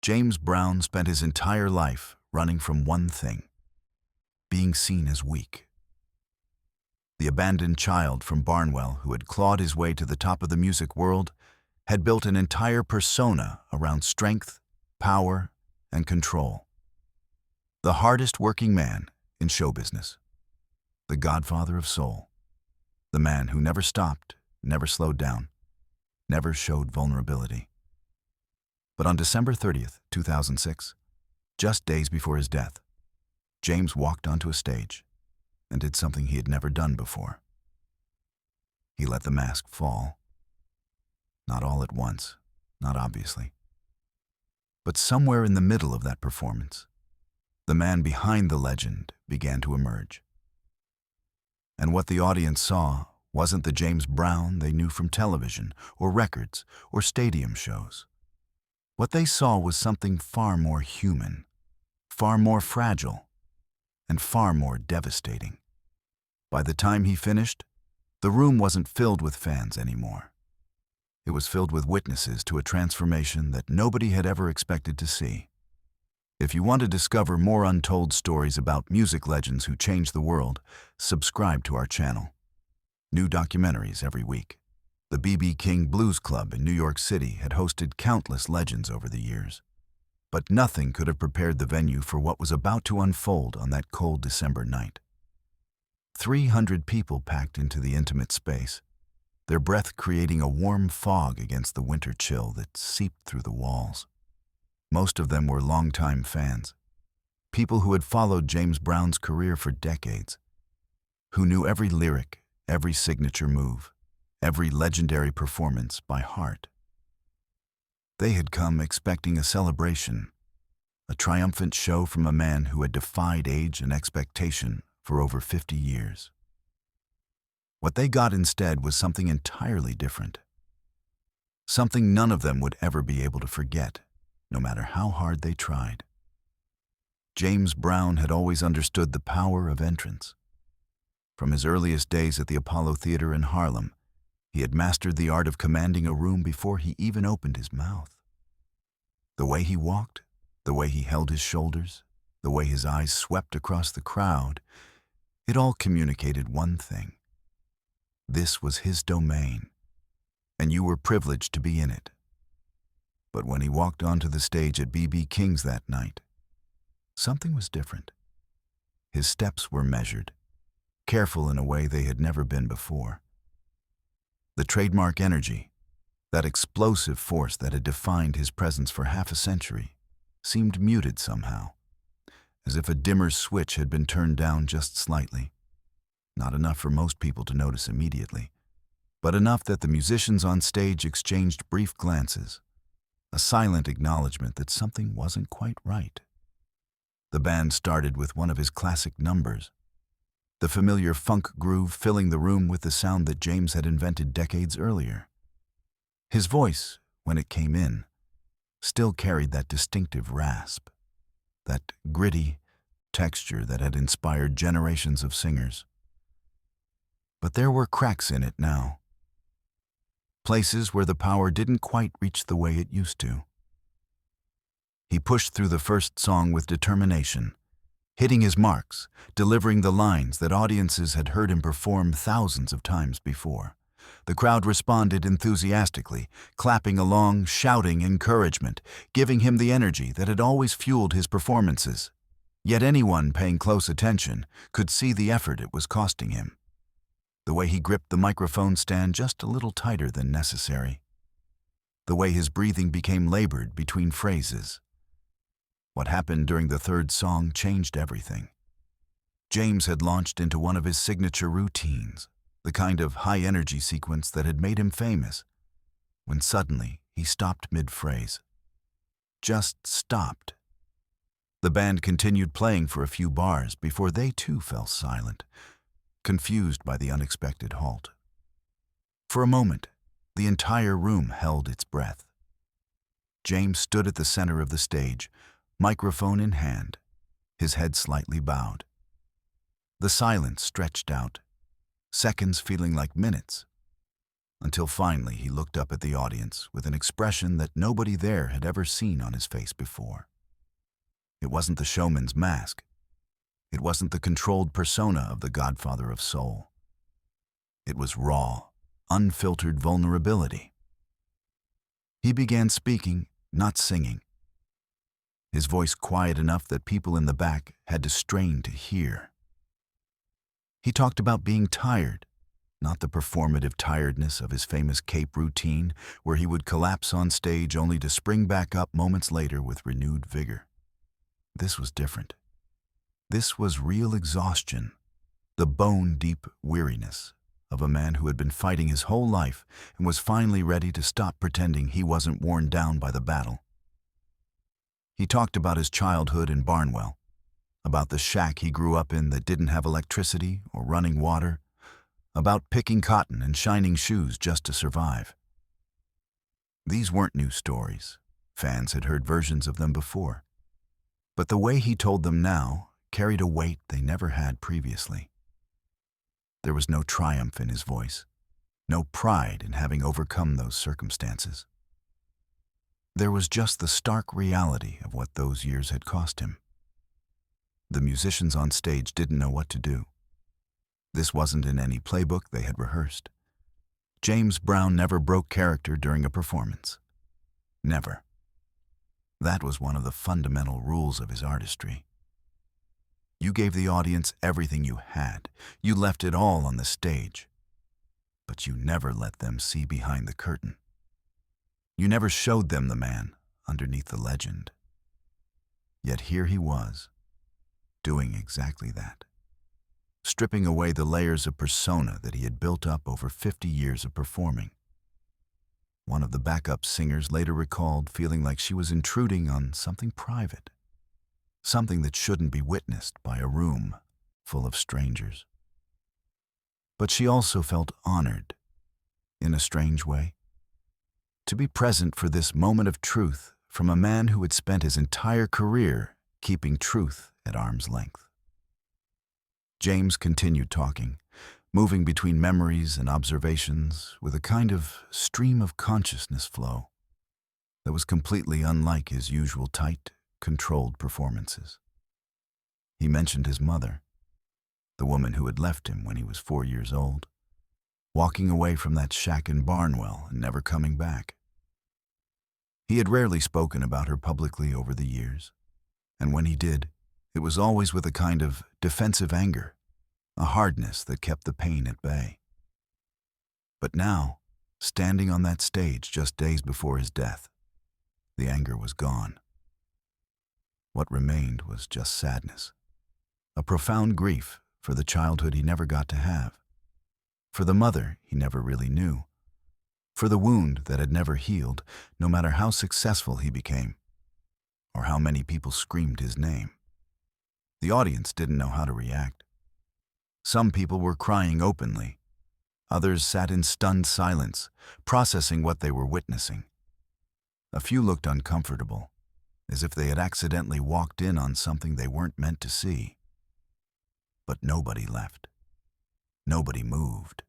James Brown spent his entire life running from one thing: being seen as weak. The abandoned child from Barnwell who had clawed his way to the top of the music world had built an entire persona around strength, power, and control. The hardest working man in show business. The Godfather of Soul. The man who never stopped, never slowed down, never showed vulnerability. But on December 30th, 2006, just days before his death, James walked onto a stage and did something he had never done before. He let the mask fall. Not all at once, not obviously. But somewhere in the middle of that performance, the man behind the legend began to emerge. And what the audience saw wasn't the James Brown they knew from television or records or stadium shows. What they saw was something far more human, far more fragile, and far more devastating. By the time he finished, the room wasn't filled with fans anymore. It was filled with witnesses to a transformation that nobody had ever expected to see. If you want to discover more untold stories about music legends who changed the world, subscribe to our channel. New documentaries every week. The B.B. King Blues Club in New York City had hosted countless legends over the years. But nothing could have prepared the venue for what was about to unfold on that cold December night. 300 people packed into the intimate space, their breath creating a warm fog against the winter chill that seeped through the walls. Most of them were longtime fans, people who had followed James Brown's career for decades, who knew every lyric, every signature move, every legendary performance by heart. They had come expecting a celebration, a triumphant show from a man who had defied age and expectation for over 50 years. What they got instead was something entirely different, something none of them would ever be able to forget, no matter how hard they tried. James Brown had always understood the power of entrance. From his earliest days at the Apollo Theater in Harlem, he had mastered the art of commanding a room before he even opened his mouth. The way he walked, the way he held his shoulders, the way his eyes swept across the crowd, it all communicated one thing. This was his domain, and you were privileged to be in it. But when he walked onto the stage at B.B. King's that night, something was different. His steps were measured, careful in a way they had never been before. The trademark energy, that explosive force that had defined his presence for half a century, seemed muted somehow, as if a dimmer switch had been turned down just slightly. Not enough for most people to notice immediately, but enough that the musicians on stage exchanged brief glances, a silent acknowledgement that something wasn't quite right. The band started with one of his classic numbers, the familiar funk groove filling the room with the sound that James had invented decades earlier. His voice, when it came in, still carried that distinctive rasp, that gritty texture that had inspired generations of singers. But there were cracks in it now, places where the power didn't quite reach the way it used to. He pushed through the first song with determination, hitting his marks, delivering the lines that audiences had heard him perform thousands of times before. The crowd responded enthusiastically, clapping along, shouting encouragement, giving him the energy that had always fueled his performances. Yet anyone paying close attention could see the effort it was costing him. The way he gripped the microphone stand just a little tighter than necessary. The way his breathing became labored between phrases. What happened during the third song changed everything. James had launched into one of his signature routines, the kind of high-energy sequence that had made him famous, when suddenly he stopped mid-phrase. Just stopped. The band continued playing for a few bars before they too fell silent, confused by the unexpected halt. For a moment, the entire room held its breath. James stood at the center of the stage, microphone in hand, his head slightly bowed. The silence stretched out, seconds feeling like minutes. until finally he looked up at the audience with an expression that nobody there had ever seen on his face before. It wasn't the showman's mask. It wasn't the controlled persona of the Godfather of Soul. It was raw, unfiltered vulnerability. He began speaking, not singing. His voice quiet enough that people in the back had to strain to hear. He talked about being tired, not the performative tiredness of his famous cape routine, where he would collapse on stage only to spring back up moments later with renewed vigor. This was different. This was real exhaustion, the bone-deep weariness of a man who had been fighting his whole life and was finally ready to stop pretending he wasn't worn down by the battle. He talked about his childhood in Barnwell, about the shack he grew up in that didn't have electricity or running water, about picking cotton and shining shoes just to survive. These weren't new stories. Fans had heard versions of them before. But the way he told them now carried a weight they never had previously. There was no triumph in his voice, no pride in having overcome those circumstances. There was just the stark reality of what those years had cost him. The musicians on stage didn't know what to do. This wasn't in any playbook they had rehearsed. James Brown never broke character during a performance. Never. That was one of the fundamental rules of his artistry. You gave the audience everything you had. You left it all on the stage. But you never let them see behind the curtain. You never showed them the man underneath the legend. Yet here he was, doing exactly that, stripping away the layers of persona that he had built up over 50 years of performing. One of the backup singers later recalled feeling like she was intruding on something private, something that shouldn't be witnessed by a room full of strangers. But she also felt honored, in a strange way, to be present for this moment of truth from a man who had spent his entire career keeping truth at arm's length. James continued talking, moving between memories and observations with a kind of stream of consciousness flow that was completely unlike his usual tight, controlled performances. He mentioned his mother, the woman who had left him when he was 4 years old, walking away from that shack in Barnwell and never coming back. He had rarely spoken about her publicly over the years, and when he did, it was always with a kind of defensive anger, a hardness that kept the pain at bay. But now, standing on that stage just days before his death, the anger was gone. What remained was just sadness, a profound grief for the childhood he never got to have, for the mother he never really knew, for the wound that had never healed, no matter how successful he became, or how many people screamed his name. The audience didn't know how to react. Some people were crying openly. Others sat in stunned silence, processing what they were witnessing. A few looked uncomfortable, as if they had accidentally walked in on something they weren't meant to see. But nobody left. Nobody moved.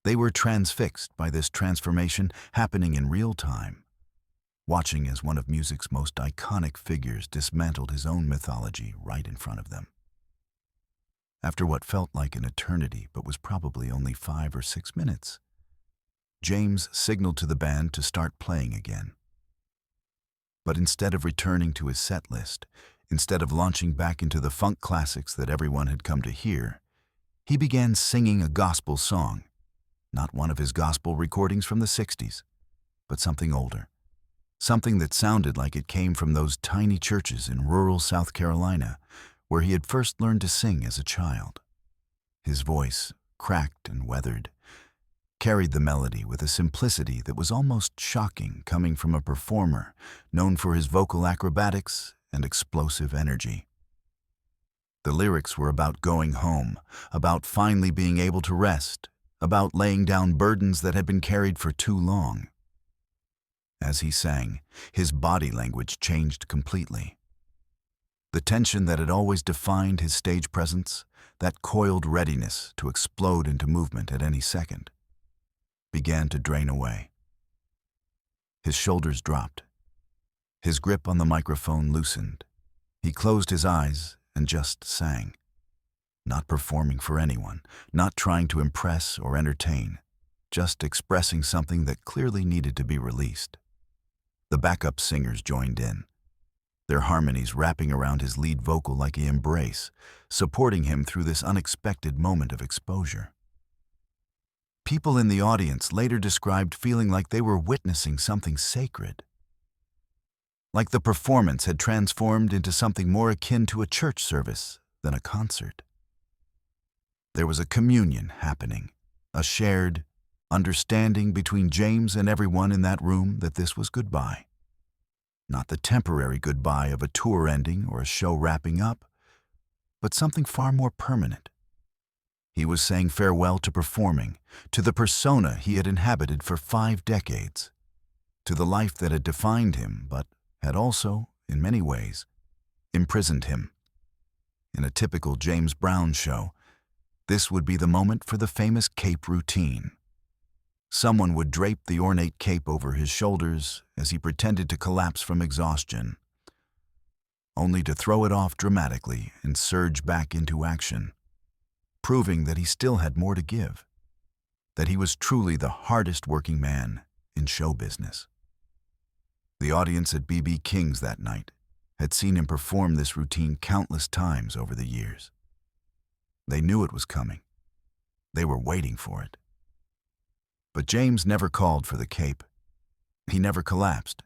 They were transfixed by this transformation happening in real time, watching as one of music's most iconic figures dismantled his own mythology right in front of them. After what felt like an eternity but was probably only 5 or 6 minutes, James signaled to the band to start playing again. But instead of returning to his set list, instead of launching back into the funk classics that everyone had come to hear, he began singing a gospel song, not one of his gospel recordings from the 60s, but something older, something that sounded like it came from those tiny churches in rural South Carolina where he had first learned to sing as a child. His voice, cracked and weathered, carried the melody with a simplicity that was almost shocking coming from a performer known for his vocal acrobatics and explosive energy. The lyrics were about going home, about finally being able to rest, about laying down burdens that had been carried for too long. As he sang, his body language changed completely. The tension that had always defined his stage presence, that coiled readiness to explode into movement at any second, began to drain away. His shoulders dropped. His grip on the microphone loosened. He closed his eyes and just sang. Not performing for anyone, not trying to impress or entertain, just expressing something that clearly needed to be released. The backup singers joined in, their harmonies wrapping around his lead vocal like an embrace, supporting him through this unexpected moment of exposure. People in the audience later described feeling like they were witnessing something sacred, like the performance had transformed into something more akin to a church service than a concert. There was a communion happening, a shared understanding between James and everyone in that room that this was goodbye. Not the temporary goodbye of a tour ending or a show wrapping up, but something far more permanent. He was saying farewell to performing, to the persona he had inhabited for 5 decades, to the life that had defined him but had also, in many ways, imprisoned him. In a typical James Brown show, this would be the moment for the famous cape routine. Someone would drape the ornate cape over his shoulders as he pretended to collapse from exhaustion, only to throw it off dramatically and surge back into action, proving that he still had more to give, that he was truly the hardest working man in show business. The audience at B.B. King's that night had seen him perform this routine countless times over the years. They knew it was coming. They were waiting for it. But James never called for the cape. He never collapsed.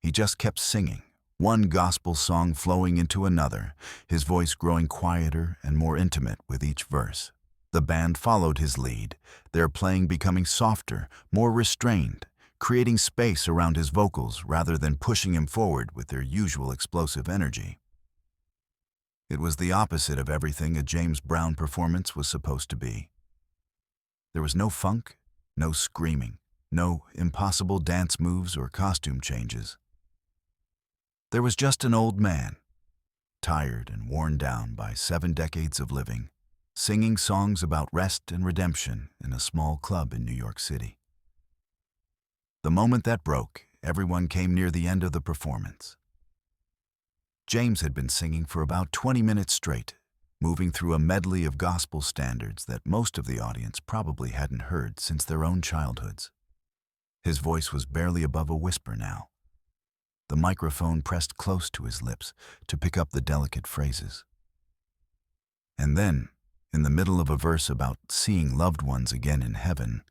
He just kept singing, one gospel song flowing into another, his voice growing quieter and more intimate with each verse. The band followed his lead, their playing becoming softer, more restrained, creating space around his vocals rather than pushing him forward with their usual explosive energy. It was the opposite of everything a James Brown performance was supposed to be. There was no funk, no screaming, no impossible dance moves or costume changes. There was just an old man, tired and worn down by 7 decades of living, singing songs about rest and redemption in a small club in New York City. The moment that broke, everyone came near the end of the performance. James had been singing for about 20 minutes straight, moving through a medley of gospel standards that most of the audience probably hadn't heard since their own childhoods. His voice was barely above a whisper now, the microphone pressed close to his lips to pick up the delicate phrases. And then, in the middle of a verse about seeing loved ones again in heaven,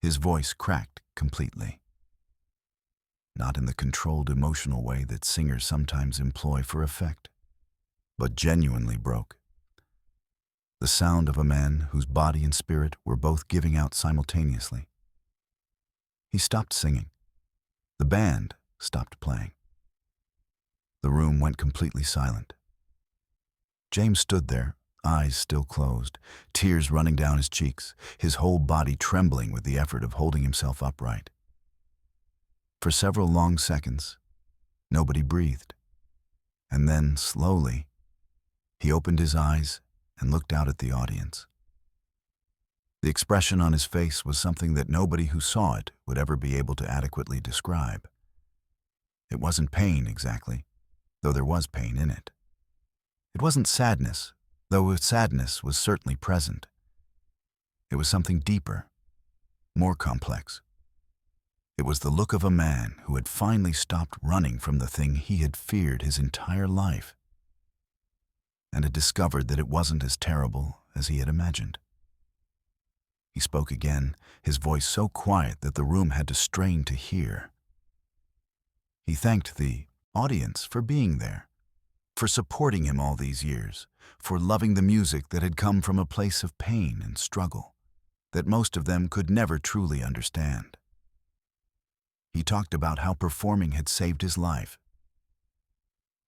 his voice cracked completely. Not in the controlled emotional way that singers sometimes employ for effect, but genuinely broke. The sound of a man whose body and spirit were both giving out simultaneously. He stopped singing. The band stopped playing. The room went completely silent. James stood there, eyes still closed, tears running down his cheeks, his whole body trembling with the effort of holding himself upright. For several long seconds, nobody breathed. And then, slowly, he opened his eyes and looked out at the audience. The expression on his face was something that nobody who saw it would ever be able to adequately describe. It wasn't pain exactly, though there was pain in it. It wasn't sadness, though sadness was certainly present. It was something deeper, more complex. It was the look of a man who had finally stopped running from the thing he had feared his entire life, and had discovered that it wasn't as terrible as he had imagined. He spoke again, his voice so quiet that the room had to strain to hear. He thanked the audience for being there, for supporting him all these years, for loving the music that had come from a place of pain and struggle that most of them could never truly understand. He talked about how performing had saved his life,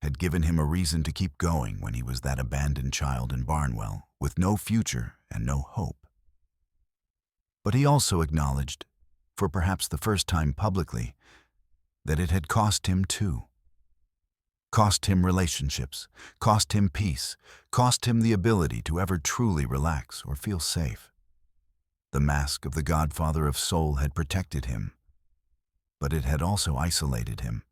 had given him a reason to keep going when he was that abandoned child in Barnwell with no future and no hope. But he also acknowledged, for perhaps the first time publicly, that it had cost him too. Cost him relationships, cost him peace, cost him the ability to ever truly relax or feel safe. The mask of the Godfather of Soul had protected him, but it had also isolated him,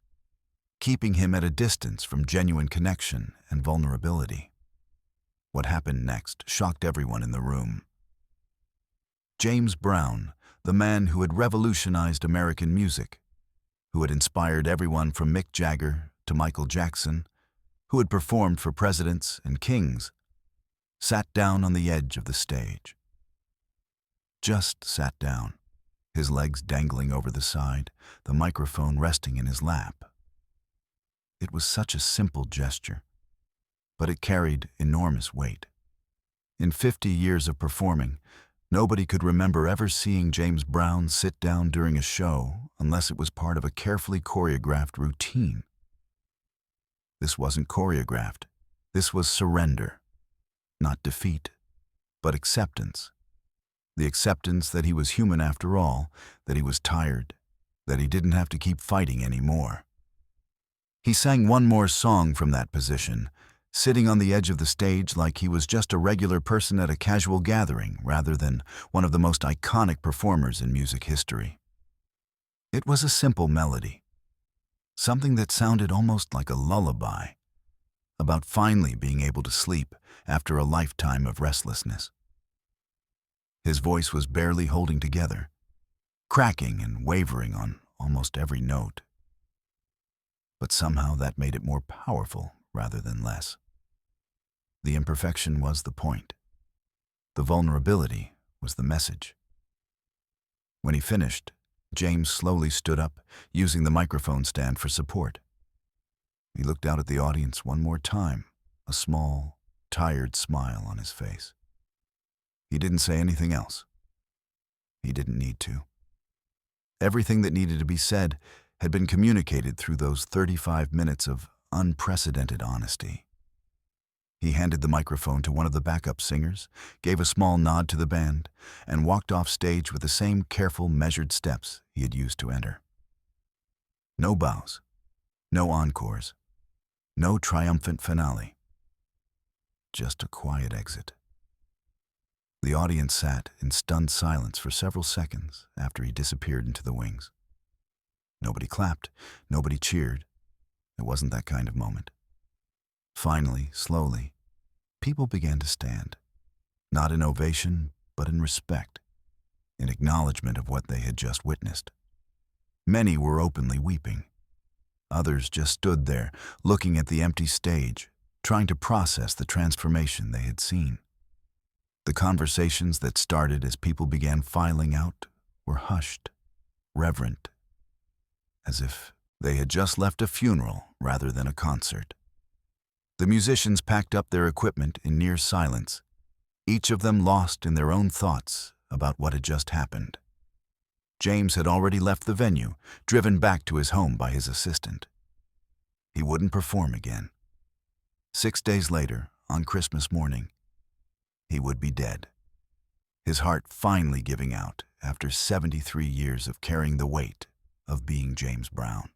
keeping him at a distance from genuine connection and vulnerability. What happened next shocked everyone in the room. James Brown, the man who had revolutionized American music, who had inspired everyone from Mick Jagger to Michael Jackson, who had performed for presidents and kings, sat down on the edge of the stage. Just sat down, his legs dangling over the side, the microphone resting in his lap. It was such a simple gesture, but it carried enormous weight. In 50 years of performing, nobody could remember ever seeing James Brown sit down during a show unless it was part of a carefully choreographed routine. This wasn't choreographed. This was surrender. Not defeat, but acceptance. The acceptance that he was human after all, that he was tired, that he didn't have to keep fighting anymore. He sang one more song from that position, sitting on the edge of the stage like he was just a regular person at a casual gathering rather than one of the most iconic performers in music history. It was a simple melody, something that sounded almost like a lullaby, about finally being able to sleep after a lifetime of restlessness. His voice was barely holding together, cracking and wavering on almost every note. But somehow that made it more powerful rather than less. The imperfection was the point. The vulnerability was the message. When he finished, James slowly stood up, using the microphone stand for support. He looked out at the audience one more time, a small, tired smile on his face. He didn't say anything else. He didn't need to. Everything that needed to be said had been communicated through those 35 minutes of unprecedented honesty. He handed the microphone to one of the backup singers, gave a small nod to the band, and walked off stage with the same careful, measured steps he had used to enter. No bows, no encores, no triumphant finale. Just a quiet exit. The audience sat in stunned silence for several seconds after he disappeared into the wings. Nobody clapped, nobody cheered. It wasn't that kind of moment. Finally, slowly, people began to stand, not in ovation, but in respect, in acknowledgement of what they had just witnessed. Many were openly weeping. Others just stood there, looking at the empty stage, trying to process the transformation they had seen. The conversations that started as people began filing out were hushed, reverent, as if they had just left a funeral rather than a concert. The musicians packed up their equipment in near silence, each of them lost in their own thoughts about what had just happened. James had already left the venue, driven back to his home by his assistant. He wouldn't perform again. 6 days later, on Christmas morning, he would be dead, his heart finally giving out after 73 years of carrying the weight of being James Brown.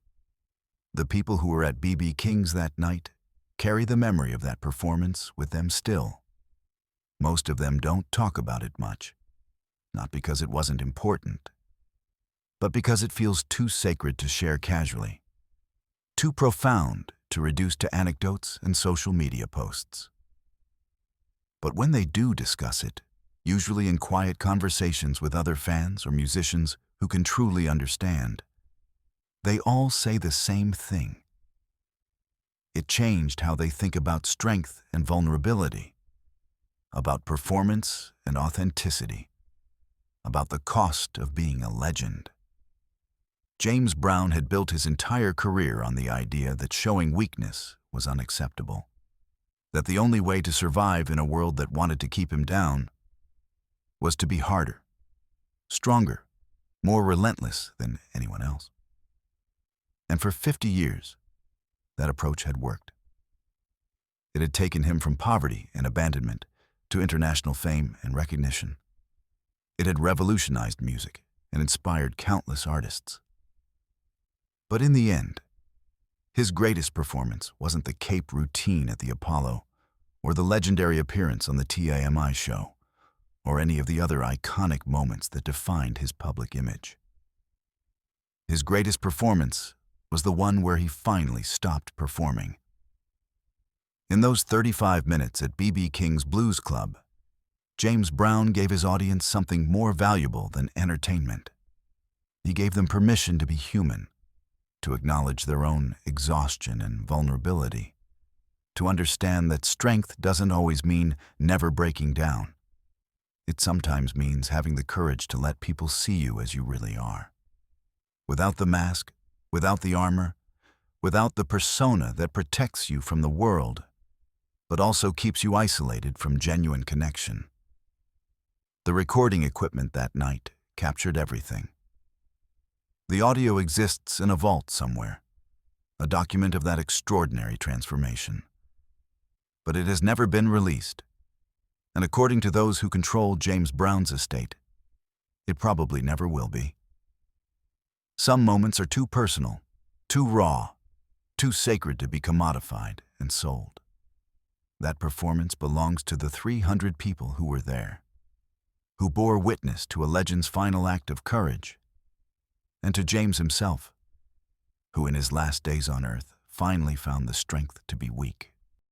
The people who were at B.B. King's that night carry the memory of that performance with them still. Most of them don't talk about it much, not because it wasn't important, but because it feels too sacred to share casually, too profound to reduce to anecdotes and social media posts. But when they do discuss it, usually in quiet conversations with other fans or musicians who can truly understand, they all say the same thing. It changed how they think about strength and vulnerability, about performance and authenticity, about the cost of being a legend. James Brown had built his entire career on the idea that showing weakness was unacceptable, that the only way to survive in a world that wanted to keep him down was to be harder, stronger, more relentless than anyone else. And for 50 years, that approach had worked. It had taken him from poverty and abandonment to international fame and recognition. It had revolutionized music and inspired countless artists. But in the end, his greatest performance wasn't the cape routine at the Apollo or the legendary appearance on the TAMI show or any of the other iconic moments that defined his public image. His greatest performance was the one where he finally stopped performing. In those 35 minutes at B.B. King's Blues Club, James Brown gave his audience something more valuable than entertainment. He gave them permission to be human, to acknowledge their own exhaustion and vulnerability, to understand that strength doesn't always mean never breaking down. It sometimes means having the courage to let people see you as you really are. Without the mask, without the armor, without the persona that protects you from the world, but also keeps you isolated from genuine connection. The recording equipment that night captured everything. The audio exists in a vault somewhere, a document of that extraordinary transformation. But it has never been released, and according to those who control James Brown's estate, it probably never will be. Some moments are too personal, too raw, too sacred to be commodified and sold. That performance belongs to the 300 people who were there, who bore witness to a legend's final act of courage, and to James himself, who in his last days on earth finally found the strength to be weak.